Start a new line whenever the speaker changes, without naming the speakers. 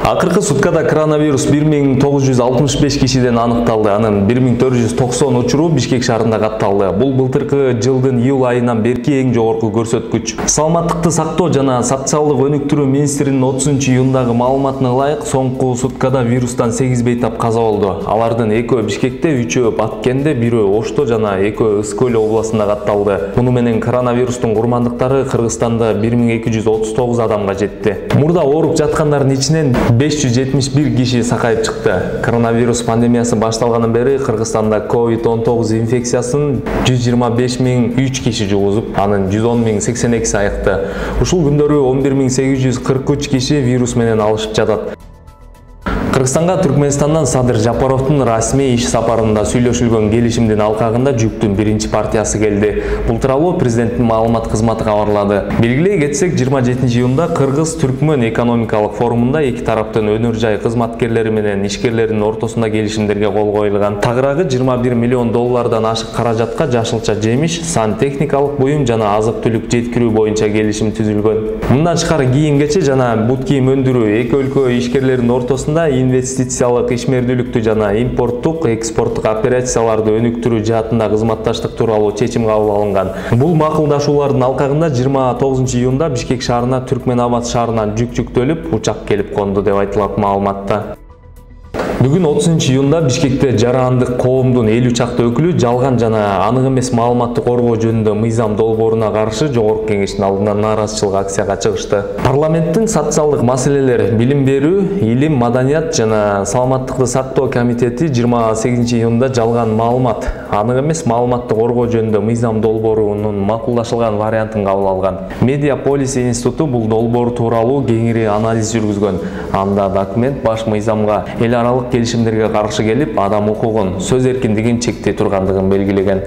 Акыркы суткада коронавирус 1965 кишиден аныкталды. Анын 1490 учуру Бишкек шаарында катталды. Бул былтыркы жылдын июль айынан берки эң жогорку көрсөткүч. Саламаттыкты сактоо жана социалдык өнүктүрүү министринин 30-июндагы маалыматына ылайык, соңку суткада вирустан 8 бейтап каза болду. Алардын 2-өө Бишкекте, 3-өө Баткенде, 1-өө Ошто жана 2-өө Ысык-Көл областында катталды. Муну менен коронавирустун курмандыктары Кыргызстанда 1239 адамга жетти. Мурда ооруп жаткандардын ичинен 571 киши сакайып чыкты. Коронавирус пандемиясы башталгандан бери Кыргызстанда COVID-19 инфекциясын 125.003 киши жугузуп, анын 110.082 айыкты. Ушул күндөрү 11.843 киши вирус менен алышып жатат. Кыргызстанга Түркменистандан Садыр Жапаровдун расмий иш сапарында сүйлөшүлгөн келишимдин алкагында жүктүн биринчи партиясы келди. Бул тууралуу президенттин маалымат кызматы кабарлады. Белгилей кетсек, 27-июнда Кыргыз-Түркмөн экономикалык форумунда эки тараптын өнөр жай кызматкерлери менен ишкерлердин ортосунда келишимдерге кол коюлган. Тагыраагы 21 миллион доллардан ашык каражатка жашылча жемиш, сан-техникалык буюм жана азык-түлүк жеткирүү боюнча келишим түзүлгөн. Мындан тышкары кийим-кечи жана бут кийим өндүрүү эки өлкө ишкерлеринин ортосунда инвестициялык ишмердүүлүктү жана импорттук, экспорттук операцияларды өнүктүрүү жаатында кызматташтык тууралуу чечим кабыл алынган. Бул макулдашуулардын алкагында 29-июнда Бишкек шаарына Түркменабад шаарынан жүк жүктөлүп, учак келип конду деп айтылат маалыматта. Бүгүн 30-июнда Бишкекте жарандык коомдун 50 чакты өкүлү жалган жана анык эмес маалыматты коргоо жөнүндө мыйзам долбооруна каршы жогорку кеңештин алдында нааразычылык акцияга чыгышты. Парламенттин социалдык маселелер, билим берүү, илим, маданият жана саламаттыкты сактоо комитети 28-июнда жалган маалымат, анык эмес маалыматты коргоо жөнүндө мыйзам долбоорунун макулдашылган вариантын кабыл алган. Медиа Policy институту бул долбоор тууралуу кеңири анализ жүргүзгөн. Анда документ баш мыйзамга эл аралык келишимдерге каршы келип, адам укугун, сөз эркиндигин чектей тургандыгын белгилеген.